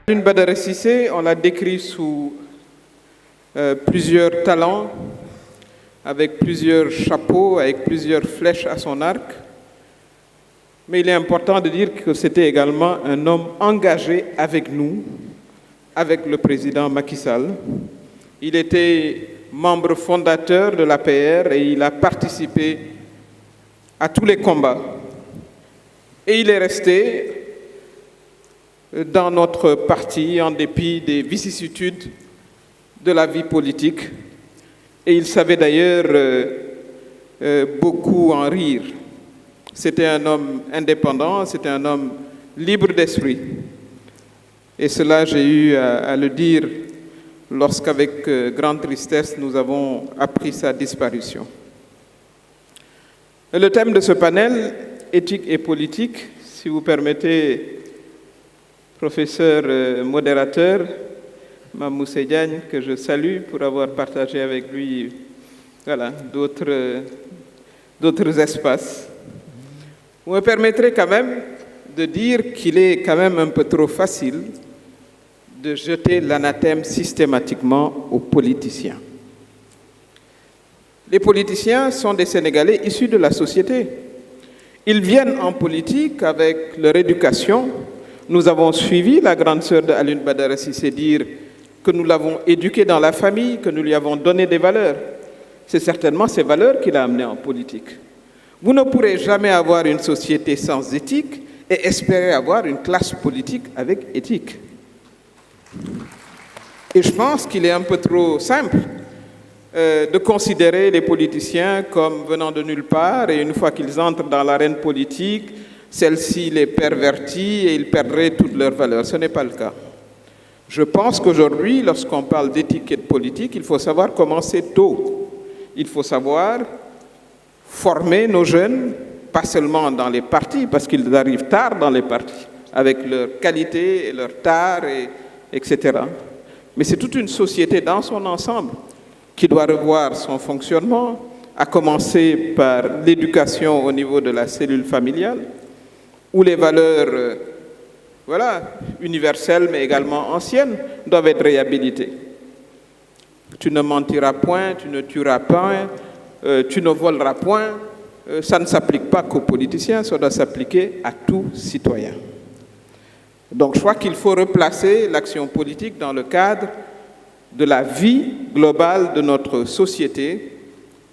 Alioune Badara Cissé, on l'a décrit sous plusieurs talents, avec plusieurs chapeaux, avec plusieurs flèches à son arc. Mais il est important de dire que c'était également un homme engagé avec nous, avec le président Macky Sall. Il était membre fondateur de l'APR et il a participé à tous les combats. Et il est resté dans notre parti en dépit des vicissitudes de la vie politique. Et il savait d'ailleurs beaucoup en rire. C'était un homme indépendant, c'était un homme libre d'esprit. Et cela, j'ai eu à le dire lorsqu'avec grande tristesse, nous avons appris sa disparition. Le thème de ce panel, éthique et politique, si vous permettez, professeur modérateur, Mamou Diagne, que je salue pour avoir partagé avec lui d'autres espaces. Vous me permettrez quand même de dire qu'il est quand même un peu trop facile de jeter l'anathème systématiquement aux politiciens. Les politiciens sont des Sénégalais issus de la société. Ils viennent en politique avec leur éducation. Nous avons suivi la grande sœur de Alioune Badara Cissé dire que nous l'avons éduqué dans la famille, que nous lui avons donné des valeurs. C'est certainement ces valeurs qui l'ont amené en politique. Vous ne pourrez jamais avoir une société sans éthique et espérer avoir une classe politique avec éthique. Et je pense qu'il est un peu trop simple de considérer les politiciens comme venant de nulle part et une fois qu'ils entrent dans l'arène politique, celle-ci les pervertit et ils perdraient toutes leurs valeurs. Ce n'est pas le cas. Je pense qu'aujourd'hui, lorsqu'on parle d'éthique et de politique, il faut savoir commencer tôt. Il faut savoir former nos jeunes, pas seulement dans les partis, parce qu'ils arrivent tard dans les partis, avec leurs qualités et leurs tares, etc. Mais c'est toute une société dans son ensemble qui doit revoir son fonctionnement, à commencer par l'éducation au niveau de la cellule familiale, où les valeurs universelles, mais également anciennes, doivent être réhabilitées. Tu ne mentiras point, tu ne tueras point, tu ne voleras point. Ça ne s'applique pas qu'aux politiciens, ça doit s'appliquer à tout citoyen. Donc je crois qu'il faut replacer l'action politique dans le cadre de la vie globale de notre société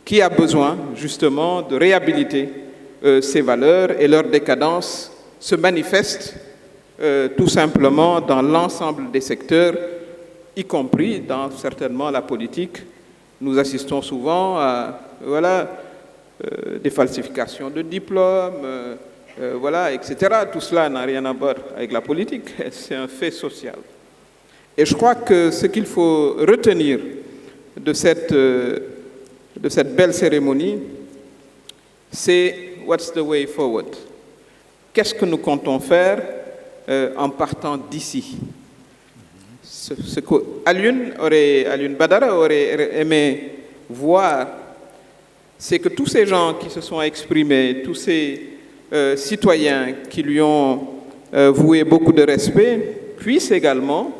qui a besoin justement de réhabiliter ces valeurs et leur décadence se manifeste tout simplement dans l'ensemble des secteurs, y compris dans certainement la politique. Nous assistons souvent à des falsifications de diplômes, etc. Tout cela n'a rien à voir avec la politique, c'est un fait social. Et je crois que ce qu'il faut retenir de cette belle cérémonie, c'est « What's the way forward ?» Qu'est-ce que nous comptons faire en partant d'ici? Ce qu'Alioune Badara aurait aimé voir, c'est que tous ces gens qui se sont exprimés, tous ces citoyens qui lui ont voué beaucoup de respect, puissent également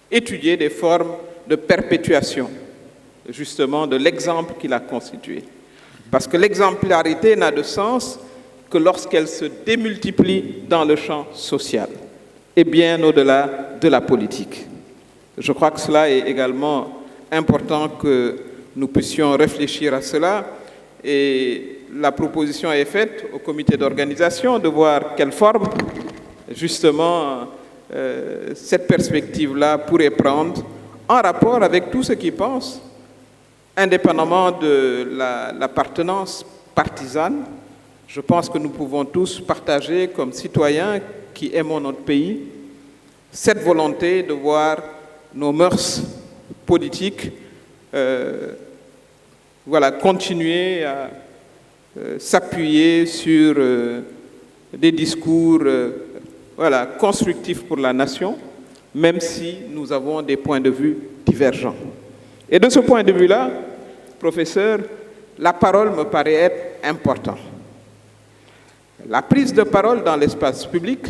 étudier des formes de perpétuation, justement, de l'exemple qu'il a constitué. Parce que l'exemplarité n'a de sens que lorsqu'elle se démultiplie dans le champ social et bien au-delà de la politique. Je crois que cela est également important que nous puissions réfléchir à cela et la proposition est faite au comité d'organisation de voir quelle forme, justement, cette perspective-là pourrait prendre en rapport avec tout ce qui pense, indépendamment de l'appartenance partisane. Je pense que nous pouvons tous partager comme citoyens qui aimons notre pays cette volonté de voir nos mœurs politiques continuer à s'appuyer sur des discours constructifs pour la nation, même si nous avons des points de vue divergents. Et de ce point de vue-là, professeur, la parole me paraît être importante. La prise de parole dans l'espace public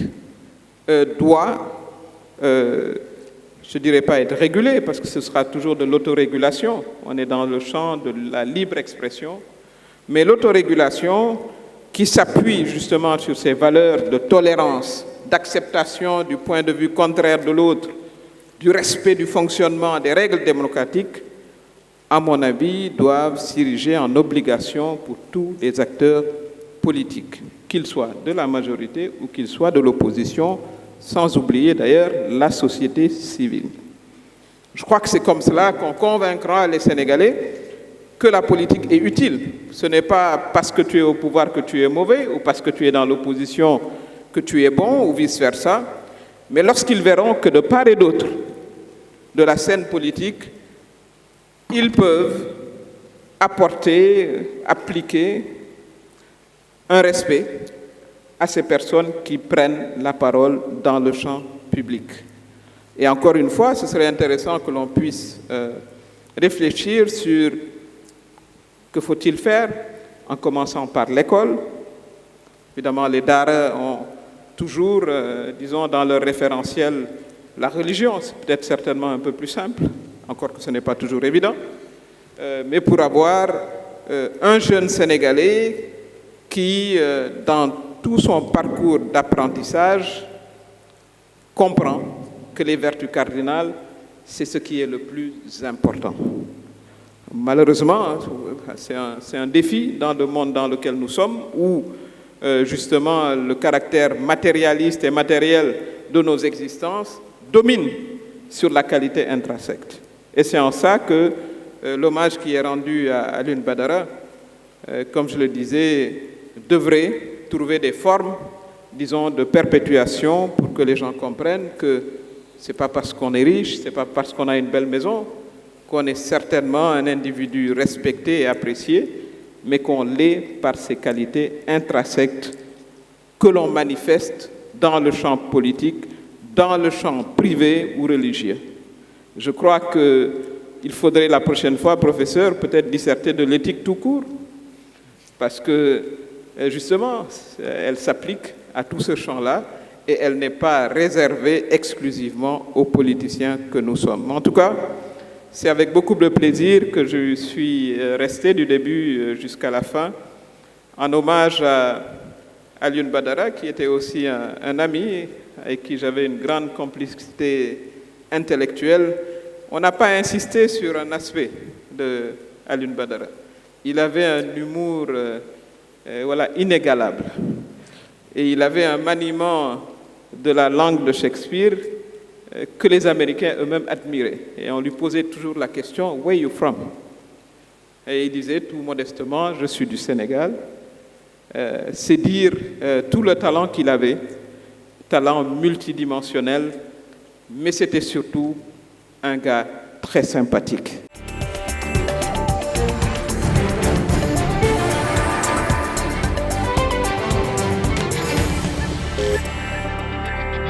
doit, je ne dirais pas être régulé, parce que ce sera toujours de l'autorégulation. On est dans le champ de la libre expression. Mais l'autorégulation qui s'appuie justement sur ces valeurs de tolérance, d'acceptation du point de vue contraire de l'autre, du respect du fonctionnement des règles démocratiques, à mon avis, doivent s'ériger en obligation pour tous les acteurs politiques, qu'ils soient de la majorité ou qu'ils soient de l'opposition, sans oublier d'ailleurs la société civile. Je crois que c'est comme cela qu'on convaincra les Sénégalais que la politique est utile. Ce n'est pas parce que tu es au pouvoir que tu es mauvais ou parce que tu es dans l'opposition que tu es bon ou vice-versa, mais lorsqu'ils verront que de part et d'autre de la scène politique, ils peuvent apporter, appliquer un respect à ces personnes qui prennent la parole dans le champ public. Et encore une fois, ce serait intéressant que l'on puisse réfléchir sur que faut-il faire, en commençant par l'école. Évidemment, les Daara ont toujours, disons, dans leur référentiel, la religion. C'est peut-être certainement un peu plus simple, encore que ce n'est pas toujours évident. Mais pour avoir un jeune Sénégalais qui, dans tout son parcours d'apprentissage, comprend que les vertus cardinales, c'est ce qui est le plus important. Malheureusement, c'est un défi dans le monde dans lequel nous sommes, où justement le caractère matérialiste et matériel de nos existences domine sur la qualité intrinsèque. Et c'est en ça que l'hommage qui est rendu à Alioune Badara, comme je le disais, devrait trouver des formes, disons, de perpétuation pour que les gens comprennent que ce n'est pas parce qu'on est riche, ce n'est pas parce qu'on a une belle maison, qu'on est certainement un individu respecté et apprécié, mais qu'on l'est par ses qualités intrinsèques que l'on manifeste dans le champ politique, dans le champ privé ou religieux. Je crois qu'il faudrait la prochaine fois, professeur, peut-être disserter de l'éthique tout court, parce que justement, elle s'applique à tout ce champ-là et elle n'est pas réservée exclusivement aux politiciens que nous sommes. En tout cas, c'est avec beaucoup de plaisir que je suis resté du début jusqu'à la fin, en hommage à Alioune Badara, qui était aussi un ami avec qui j'avais une grande complicité intellectuelle. On n'a pas insisté sur un aspect de Alioune Badara. Il avait un humour inégalable. Et il avait un maniement de la langue de Shakespeare que les Américains eux-mêmes admiraient. Et on lui posait toujours la question « Where are you from ?» Et il disait tout modestement « Je suis du Sénégal ». C'est dire tout le talent qu'il avait, talent multidimensionnel, mais c'était surtout un gars très sympathique.